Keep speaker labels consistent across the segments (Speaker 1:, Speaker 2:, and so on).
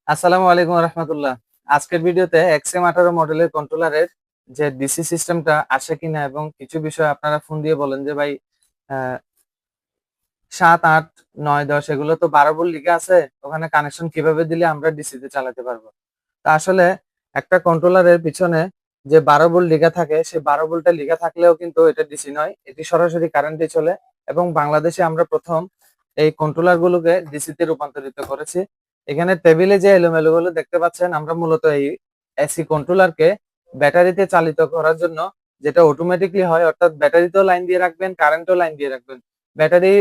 Speaker 1: আসসালামু আলাইকুম রহমতুল্লাহ। আজকের ভিডিওতে XM18 মডেলের কন্ট্রোলারের যে ডিসি সিস্টেমটা আসে কিনা এবং কিছু বিষয় আপনারা ফোন দিয়ে বলেন যে ভাই 7, 8, 9, 10 এগুলো তো 12 ভোল্ট লিখে আছে, ওখানে কানেকশন কিভাবে দিলে আমরা ডিসিতে চালাতে পারবো। তা আসলে একটা কন্ট্রোলারের পিছনে যে 12 ভোল্ট লিখা থাকে, সেই 12 ভোল্টটা লিখা থাকলেও কিন্তু এটা ডিসি নয়, এটি সরাসরি কারেন্টে চলে। এবং বাংলাদেশে আমরা প্রথম এই কন্ট্রোলার গুলোকে ডিসিতে রূপান্তরিত করেছি। এখানে টেবিলে যে এলোমেলো গুলো দেখতে পাচ্ছেন, আমরা মূলত এই এসি কন্ট্রোলারকে ব্যাটারিতে চালিত করার জন্য, যেটা অটোমেটিকলি হয়, অর্থাৎ ব্যাটারিতেও লাইন দিয়ে রাখবেন, কারেন্টও লাইন দিয়ে রাখবেন। ব্যাটারি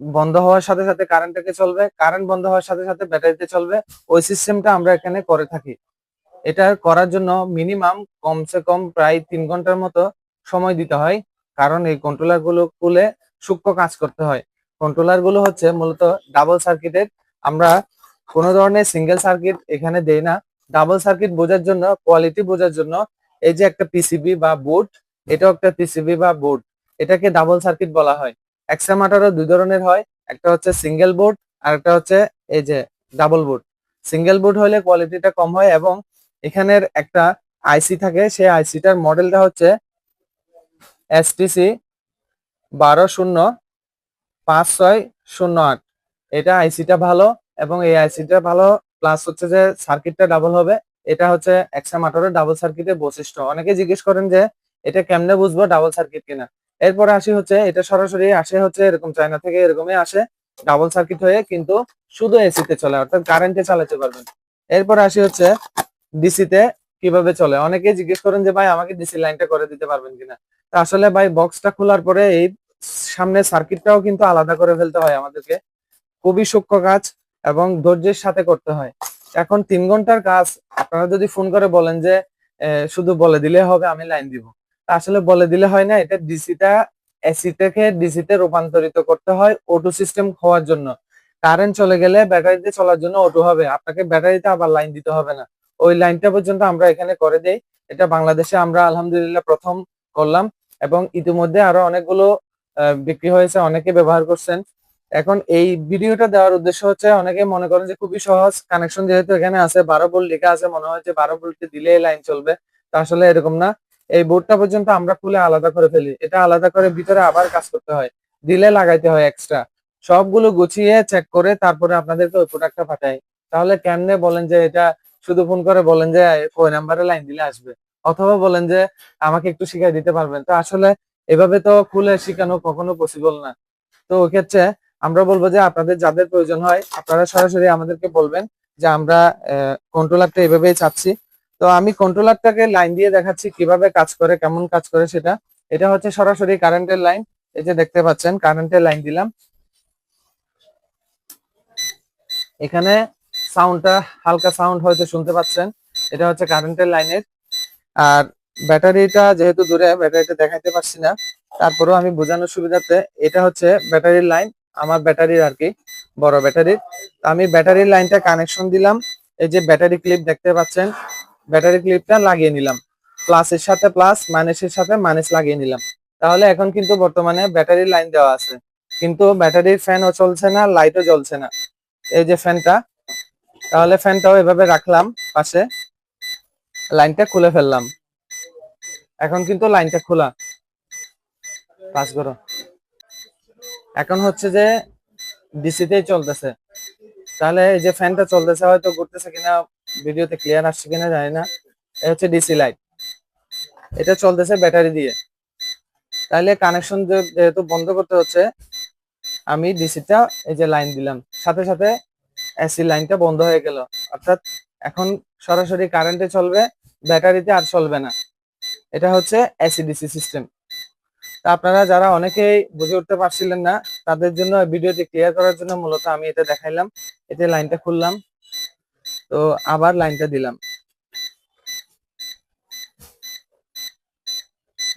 Speaker 1: বন্ধ হওয়ার সাথে সাথে কারেন্টটাকে চলবে, কারেন্ট বন্ধ হওয়ার সাথে সাথে ব্যাটারিতে চলবে। ওই সিস্টেমটা আমরা এখানে করে থাকি। এটা করার জন্য মিনিমাম কমসে কম প্রায় 3 ঘন্টার মতো সময় দিতে হয়, কারণ এই কন্ট্রোলার গুলো খুলে সূক্ষ্ম কাজ করতে হয়। কন্ট্রোলার গুলো হচ্ছে মূলত ডাবল সার্কিটের। আমরা কোনো ধরনের সিঙ্গেল সার্কিট এখানে দেই না। ডাবল সার্কিট বোঝার জন্য, কোয়ালিটি বোঝার জন্য, এই যে একটা পিসিবি বা বোর্ড, এটাও একটা পিসিবি বা বোর্ড, এটাকে ডাবল সার্কিট বলা হয়। XM18 দুই ধরনের হয়, একটা হচ্ছে সিঙ্গেল বোর্ড আর একটা হচ্ছে এই যে ডাবল বোর্ড। সিঙ্গেল বোর্ড হলে কোয়ালিটিটা কম হয় এবং এখানের একটা আইসি থাকে, সেই আইসিটার মডেলটা হচ্ছে STC 12056008। এটা আইসিটা ভালো এবং এই আইসিটা ভালো, প্লাস হচ্ছে যে সার্কিটটা ডাবল হবে। এটা হচ্ছে XM18 ডাবল সার্কিটের বৈশিষ্ট্য। অনেকে জিজ্ঞেস করেন যে এটা কেমনে বুঝবো ডাবল সার্কিট কিনা। এরপরে আসি হচ্ছে, এটা সরাসরি আসে হচ্ছে এরকম চায়না থেকে, এরকমই আসে ডাবল সার্কিট হয়ে, কিন্তু শুধু এসিতে চলে, অর্থাৎ কারেন্টে চালাতে পারবেন। এরপরে আসি হচ্ছে ডিসিতে কিভাবে চলে। অনেকেই জিজ্ঞেস করেন যে ভাই আমাকে ডিসি লাইনটা করে দিতে পারবেন কিনা। তা আসলে ভাই বক্সটা খোলার পরে এই সামনে সার্কিটটাও কিন্তু আলাদা করে ফেলতে হয় আমাদেরকে। খুবই সূক্ষ্ম কাজ এবং ধৈর্যের সাথে করতে হয়। এখন 3 ঘন্টার কাজ আপনারা যদি ফোন করে বলেন যে শুধু বলে দিলে হবে আমি লাইন দিব, তা আসলে বলে দিলে হয় না। এটা ডিসিটা এসি থেকে ডিসিতে রূপান্তরিত করতে হয় অটো সিস্টেম হওয়ার জন্য। কারেন্ট চলে গেলে ব্যাটারিতে চলার জন্য অটো হবে, আপনাকে ব্যাটারিতে আবার লাইন দিতে হবে না। ওই লাইনটা পর্যন্ত আমরা এখানে করে দেই। এটা বাংলাদেশে আমরা আলহামদুলিল্লাহ প্রথম করলাম এবং ইতিমধ্যে আরো অনেকগুলো বিক্রি হয়েছে, অনেকে ব্যবহার করছেন। এখন এই ভিডিওটা দেওয়ার উদ্দেশ্য হচ্ছে, অনেকে মনে করেন যে খুবই সহজ কানেকশন, যেহেতু এখানে আছে 12 ভোল্ট লেখা আছে, মনে হয় যে 12 ভোল্টে দিলে লাইন চলবে। তা আসলে এরকম না। এই বোর্ডটা পর্যন্ত আমরা খুলে আলাদা করে ফেলি, এটা আলাদা করে ভিতরে আবার কাজ করতে হয়, দিলে লাগাইতে হয় এক্সট্রা। সবগুলো গুছিয়ে চেক করে তারপরে আপনাদেরকে ওই প্রোডাক্টটা পাঠাই। তাহলে কেমনে বলেন যে এটা শুধু ফোন করে বলেন যে ওই নাম্বারে লাইন দিলে আসবে, অথবা বলেন যে আমাকে একটু শিখাই দিতে পারবেন। তো আসলে এভাবে তো খুলে শিখানো কখনো পসিবল না। তো ওই ক্ষেত্রে আমরা বলবো যে আপনাদের যাদের প্রয়োজন হয় আপনারা সরাসরি আমাদেরকে বলবেন যে আমরা কন্ট্রোলারটা এভাবেই চাচ্ছি। তো আমি কন্ট্রোলারটাকে লাইন দিয়ে দেখাচ্ছি কিভাবে কাজ করে, কেমন কাজ করে সেটা। এটা হচ্ছে সরাসরি কারেন্টের লাইন। এই যে দেখতে পাচ্ছেন কারেন্টের লাইন দিলাম। এখানে সাউন্ডটা, হালকা সাউন্ড হয়তো শুনতে পাচ্ছেন, এটা হচ্ছে কারেন্টের লাইনের। আর ব্যাটারিটা যেহেতু দূরে, ব্যাটারিটা দেখাইতে পারছি না, তারপরেও আমি বোঝানোর সুবিধার্থে, এটা হচ্ছে ব্যাটারির লাইন, আমার ব্যাটারির আর কি, বড় ব্যাটারির। আমি ব্যাটারির লাইনটা কানেকশন দিলাম। এই যে ব্যাটারি ক্লিপ দেখতে পাচ্ছেন, ব্যাটারি ক্লিপটা লাগিয়ে নিলাম, প্লাসের সাথে প্লাস, মাইনাসের সাথে মাইনাস লাগিয়ে নিলাম। তাহলে এখন কিন্তু বর্তমানে ব্যাটারির লাইন দেওয়া আছে, কিন্তু ব্যাটারির ফ্যানও চলছে না, লাইটও জ্বলছে না। এই যে ফ্যানটা, তাহলে ফ্যানটাও এভাবে রাখলাম পাশে, লাইনটা খুলে ফেললাম। এখন কিন্তু লাইনটা খোলা, পাস করো। এখন হচ্ছে যে ডিসিতেই চলতেছে। তাহলে এই যে ফ্যানটা চলতেছে, হয়তো ঘুরতেছে কিনা, ভিডিওতে ক্লিয়ার আসছে কিনা জানি না। এটা হচ্ছে ডিসি লাইট, এটা চলতেছে ব্যাটারি দিয়ে। তাহলে কানেকশন যেহেতু বন্ধ করতে হচ্ছে, আমি ডিসিটা এই যে লাইন দিলাম, সাথে সাথে এসি লাইনটা বন্ধ হয়ে গেল। অর্থাৎ এখন সরাসরি কারেন্টে চলবে, ব্যাটারিতে আর চলবে না। এটা হচ্ছে এসি ডিসি সিস্টেম। তা আপনারা যারা অনেকেই বুঝে উঠতে পারছিলেন না, তাদের জন্য ভিডিওটি ক্লিয়ার করার জন্য মূলত আমি এটা দেখাইলাম। এতে লাইনটা খুললাম, তো আবার লাইনটা দিলাম।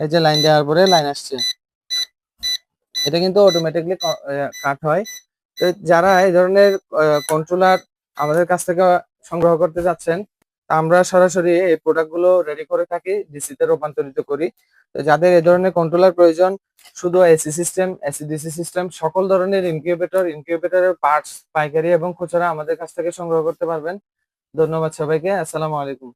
Speaker 1: এই যে লাইন দেওয়ার পরে লাইন আসছে, এটা কিন্তু অটোমেটিকলি কাট হয়। তো যারা এই ধরনের কন্ট্রোলার আমাদের কাছ থেকে সংগ্রহ করতে যাচ্ছেন, আমরা সরাসরি এই প্রোডাক্টগুলো রেডি করে থাকি, ডিসিতে রূপান্তরিত করি। তো যাদের এই ধরনের কন্ট্রোলার প্রয়োজন, শুধু AC system, AC DC system, সকল ধরনের ইনকিউবেটরের পার্টস পাইকারি এবং খুচরা আমাদের কাছ থেকে সংগ্রহ করতে পারবেন। ধন্যবাদ সবাইকে। আসসালামু আলাইকুম।